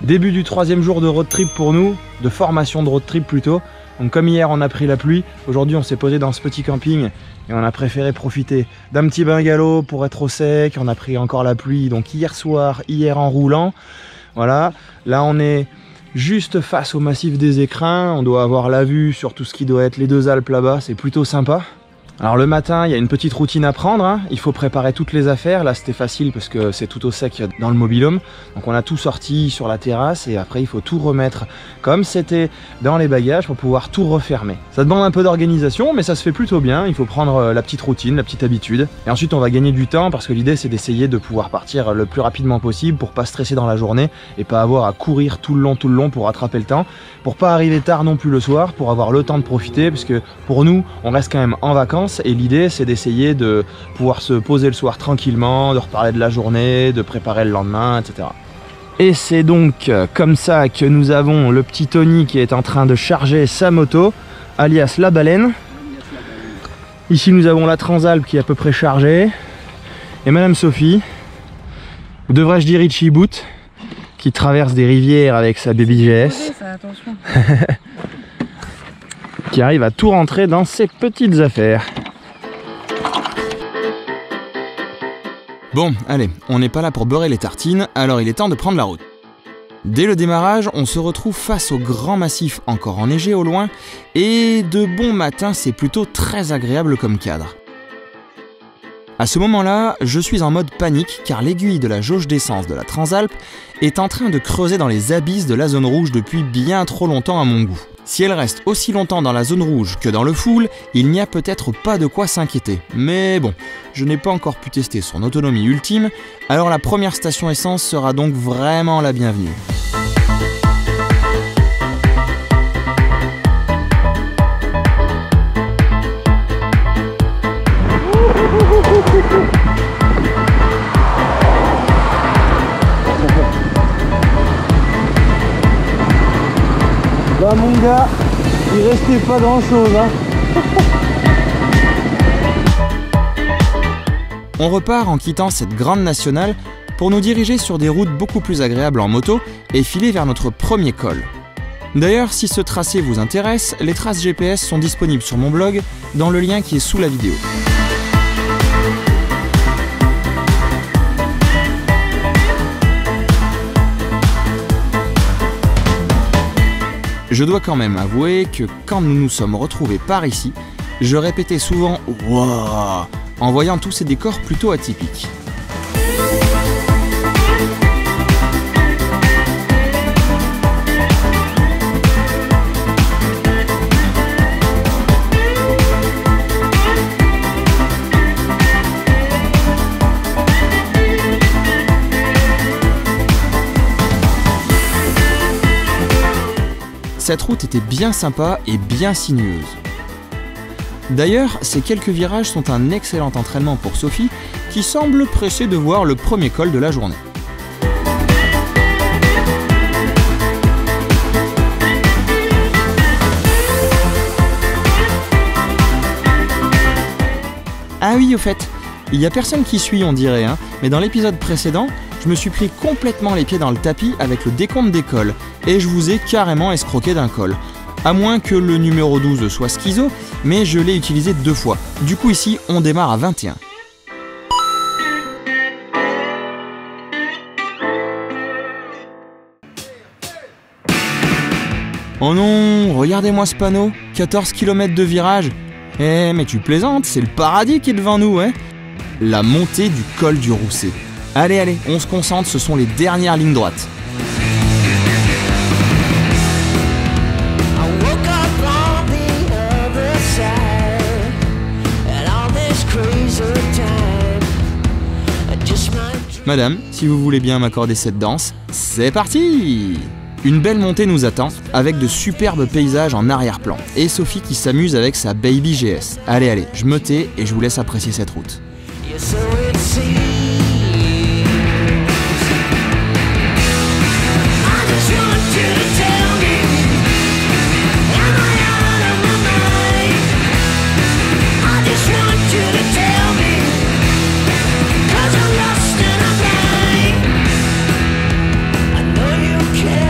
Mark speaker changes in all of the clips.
Speaker 1: Début du 3e jour de road trip pour nous, de formation de road trip plutôt. Donc comme hier on a pris la pluie, aujourd'hui on s'est posé dans ce petit camping et on a préféré profiter d'un petit bungalow pour être au sec. On a pris encore la pluie donc hier soir, hier en roulant. Voilà, là on est juste face au massif des Écrins, on doit avoir la vue sur tout ce qui doit être les Deux Alpes là-bas, c'est plutôt sympa. Alors le matin, il y a une petite routine à prendre, hein. Il faut préparer toutes les affaires. Là c'était facile parce que c'est tout au sec dans le mobil-home. Donc on a tout sorti sur la terrasse et après il faut tout remettre comme c'était dans les bagages pour pouvoir tout refermer. Ça demande un peu d'organisation mais ça se fait plutôt bien. Il faut prendre la petite routine, la petite habitude. Et ensuite on va gagner du temps parce que l'idée c'est d'essayer de pouvoir partir le plus rapidement possible pour pas stresser dans la journée et pas avoir à courir tout le long pour rattraper le temps. Pour pas arriver tard non plus le soir, pour avoir le temps de profiter parce que pour nous on reste quand même en vacances. Et l'idée c'est d'essayer de pouvoir se poser le soir tranquillement, de reparler de la journée, de préparer le lendemain, etc. Et c'est donc comme ça que nous avons le petit Tony qui est en train de charger sa moto, alias la baleine. Ici nous avons la Transalp qui est à peu près chargée. Et Madame Sophie, ou devrais-je dire Richie Boot, qui traverse des rivières avec sa Baby GS.
Speaker 2: Attention.
Speaker 1: Qui arrive à tout rentrer dans ses petites affaires. Bon, allez, on n'est pas là pour beurrer les tartines, alors il est temps de prendre la route. Dès le démarrage, on se retrouve face au grand massif encore enneigé au loin, et de bon matin, c'est plutôt très agréable comme cadre. À ce moment-là, je suis en mode panique car l'aiguille de la jauge d'essence de la Transalp est en train de creuser dans les abysses de la zone rouge depuis bien trop longtemps à mon goût. Si elle reste aussi longtemps dans la zone rouge que dans le full, il n'y a peut-être pas de quoi s'inquiéter. Mais bon, je n'ai pas encore pu tester son autonomie ultime, alors la première station essence sera donc vraiment la bienvenue.
Speaker 3: Bah mon gars, il restait pas grand chose hein.
Speaker 1: On repart en quittant cette grande nationale pour nous diriger sur des routes beaucoup plus agréables en moto et filer vers notre premier col. D'ailleurs, si ce tracé vous intéresse, les traces GPS sont disponibles sur mon blog dans le lien qui est sous la vidéo. Je dois quand même avouer que quand nous nous sommes retrouvés par ici, je répétais souvent « Wouah !» en voyant tous ces décors plutôt atypiques. Cette route était bien sympa et bien sinueuse. D'ailleurs, ces quelques virages sont un excellent entraînement pour Sophie, qui semble pressée de voir le premier col de la journée. Ah oui, au fait, il n'y a personne qui suit, on dirait, hein, mais dans l'épisode précédent, je me suis pris complètement les pieds dans le tapis avec le décompte des cols, et je vous ai carrément escroqué d'un col. À moins que le numéro 12 soit schizo, mais je l'ai utilisé 2 fois. Du coup ici, on démarre à 21. Oh non, regardez-moi ce panneau, 14 km de virage. Eh mais tu plaisantes, c'est le paradis qui est devant nous, hein. La montée du col du Rousset. Allez, allez, on se concentre, ce sont les dernières lignes droites. Madame, si vous voulez bien m'accorder cette danse, c'est parti! Une belle montée nous attend, avec de superbes paysages en arrière-plan, et Sophie qui s'amuse avec sa Baby GS. Allez, allez, je me tais et je vous laisse apprécier cette route.
Speaker 4: I know you care.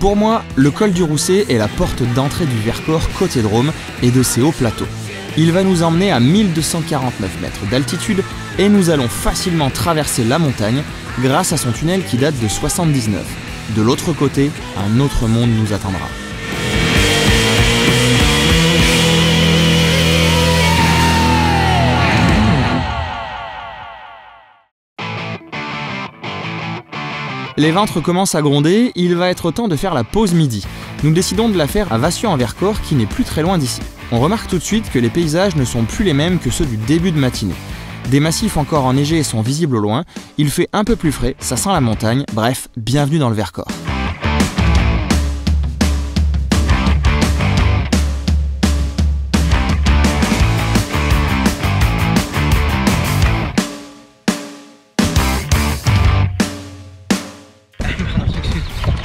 Speaker 2: Pour moi, le col du Rousset est la porte d'entrée du Vercors côté Drôme et de ses hauts plateaux. Il va nous emmener à 1249 mètres d'altitude et nous allons facilement traverser la montagne grâce à son tunnel qui date de 79. De l'autre côté, un autre monde nous attendra. Les ventres commencent à gronder, il va être temps de faire la pause midi. Nous décidons de la faire à Vassieux-en-Vercors qui n'est plus très loin d'ici. On remarque tout de suite que les paysages ne sont plus les mêmes que ceux du début de matinée. Des massifs encore enneigés sont visibles au loin, il fait un peu plus frais, ça sent la montagne, bref, bienvenue dans le Vercors.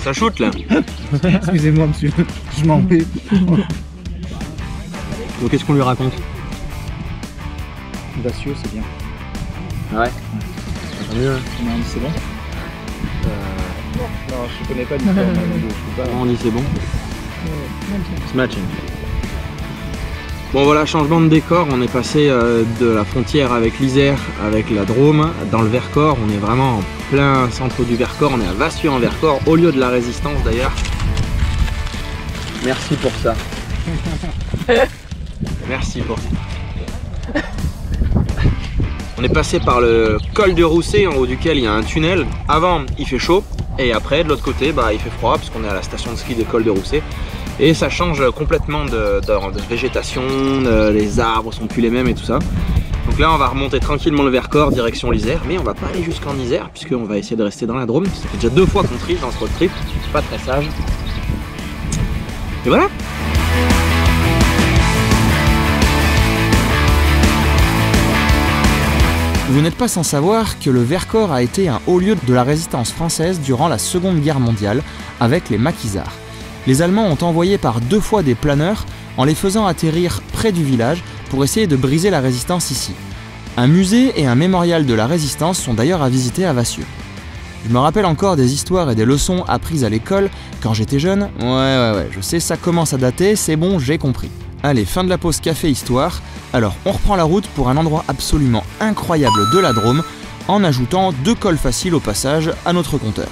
Speaker 1: Ça shoot là.
Speaker 3: Excusez-moi monsieur, je m'en vais.
Speaker 1: Donc qu'est-ce qu'on lui raconte?
Speaker 3: Vassieux, c'est bien.
Speaker 1: Ouais. C'est mieux.
Speaker 3: Non, c'est bon. Non, je connais pas l'histoire.
Speaker 1: On dit c'est bon. C'est matching. Bon voilà, changement de décor, on est passé de la frontière avec l'Isère, avec la Drôme, dans le Vercors. On est vraiment en plein centre du Vercors, on est à Vassieux-en-Vercors, au lieu de la Résistance d'ailleurs. Merci pour ça. Merci pour ça. On est passé par le col du Rousset, en haut duquel il y a un tunnel. Avant, il fait chaud, et après, de l'autre côté, il fait froid, parce qu'on est à la station de ski des cols du Rousset. Et ça change complètement de végétation, les arbres sont plus les mêmes et tout ça. Donc là on va remonter tranquillement le Vercors direction l'Isère, mais on va pas aller jusqu'en Isère puisqu'on va essayer de rester dans la Drôme. Ça fait déjà 2 fois qu'on triche dans ce road trip, c'est pas très sage. Et voilà.
Speaker 2: Vous n'êtes pas sans savoir que le Vercors a été un haut lieu de la résistance française durant la Seconde Guerre mondiale avec les maquisards. Les Allemands ont envoyé par 2 fois des planeurs en les faisant atterrir près du village pour essayer de briser la résistance ici. Un musée et un mémorial de la résistance sont d'ailleurs à visiter à Vassieux. Je me rappelle encore des histoires et des leçons apprises à l'école quand j'étais jeune. Ouais, je sais, ça commence à dater, c'est bon, j'ai compris. Allez, fin de la pause café histoire. Alors, on reprend la route pour un endroit absolument incroyable de la Drôme en ajoutant 2 cols faciles au passage à notre compteur.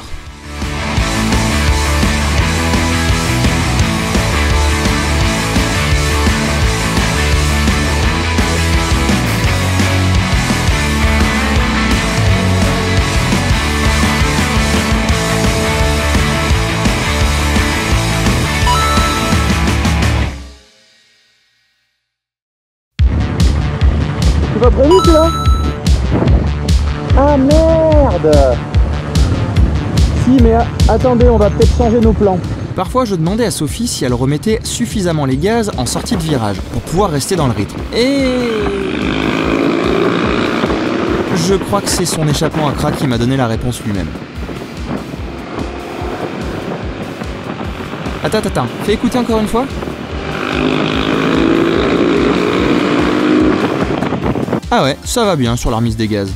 Speaker 3: Pas prévu là? Ah merde! Si mais attendez, on va peut-être changer nos plans.
Speaker 2: Parfois je demandais à Sophie si elle remettait suffisamment les gaz en sortie de virage pour pouvoir rester dans le rythme. Et je crois que c'est son échappement à crack qui m'a donné la réponse lui-même. Attends, fais écouter encore une fois. Ah ouais, ça va bien sur la remise des gaz.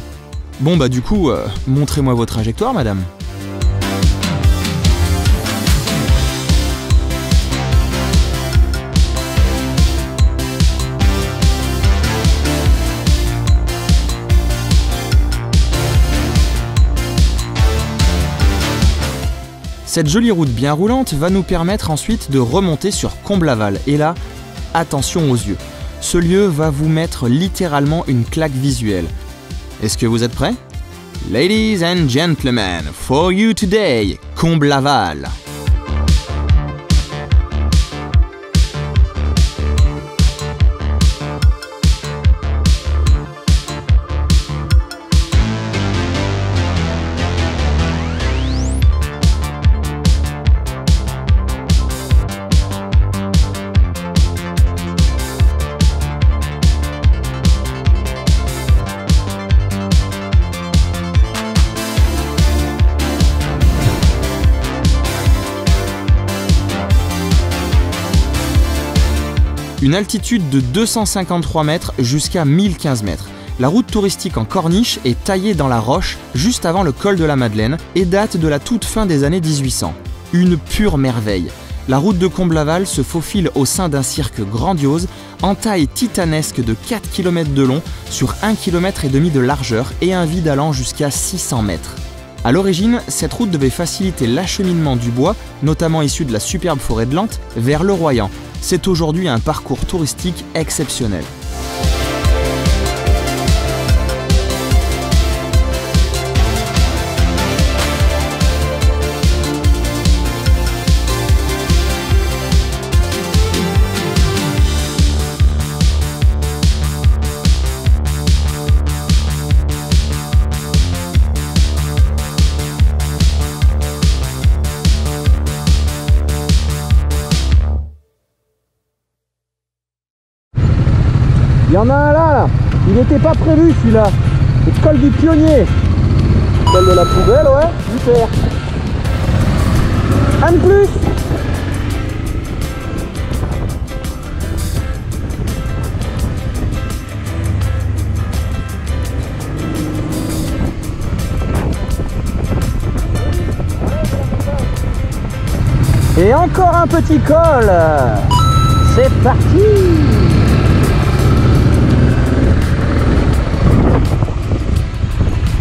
Speaker 2: Bon du coup, montrez-moi vos trajectoires, madame. Cette jolie route bien roulante va nous permettre ensuite de remonter sur Comblaval. Et là, attention aux yeux. Ce lieu va vous mettre littéralement une claque visuelle. Est-ce que vous êtes prêts? Ladies and gentlemen, for you today, Comblaval. Une altitude de 253 mètres jusqu'à 1015 mètres. La route touristique en corniche est taillée dans la roche juste avant le col de la Madeleine et date de la toute fin des années 1800. Une pure merveille. La route de Comblaval se faufile au sein d'un cirque grandiose, en taille titanesque de 4 km de long sur 1,5 km de largeur et un vide allant jusqu'à 600 mètres. A l'origine, cette route devait faciliter l'acheminement du bois, notamment issu de la superbe forêt de Lente, vers Le Royan. C'est aujourd'hui un parcours touristique exceptionnel.
Speaker 3: Il y en a un là, il n'était pas prévu celui-là. Le col du Pionnier. Col de la poubelle, ouais, super. Un de plus. Et encore un petit col. C'est parti.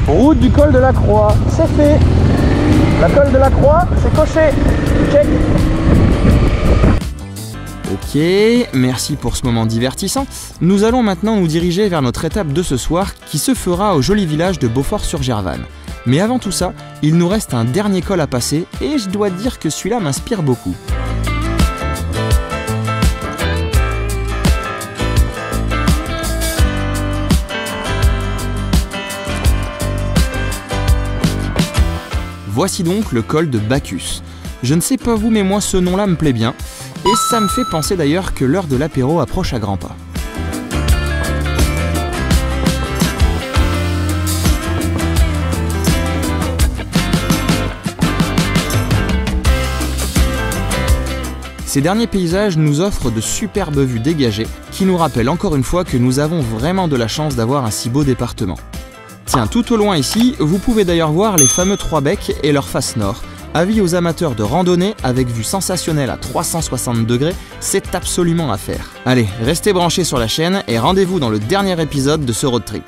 Speaker 3: Route du col de la Croix, c'est fait. La col de la Croix, c'est coché. Check.
Speaker 2: Ok, merci pour ce moment divertissant. Nous allons maintenant nous diriger vers notre étape de ce soir qui se fera au joli village de Beaufort-sur-Gervanne. Mais avant tout ça, il nous reste un dernier col à passer et je dois dire que celui-là m'inspire beaucoup. Voici donc le col de Bacchus. Je ne sais pas vous, mais moi ce nom-là me plaît bien. Et ça me fait penser d'ailleurs que l'heure de l'apéro approche à grands pas. Ces derniers paysages nous offrent de superbes vues dégagées qui nous rappellent encore une fois que nous avons vraiment de la chance d'avoir un si beau département. Tiens, tout au loin ici, vous pouvez d'ailleurs voir les fameux Trois Becs et leur face nord. Avis aux amateurs de randonnée avec vue sensationnelle à 360 degrés, c'est absolument à faire. Allez, restez branchés sur la chaîne et rendez-vous dans le dernier épisode de ce road trip.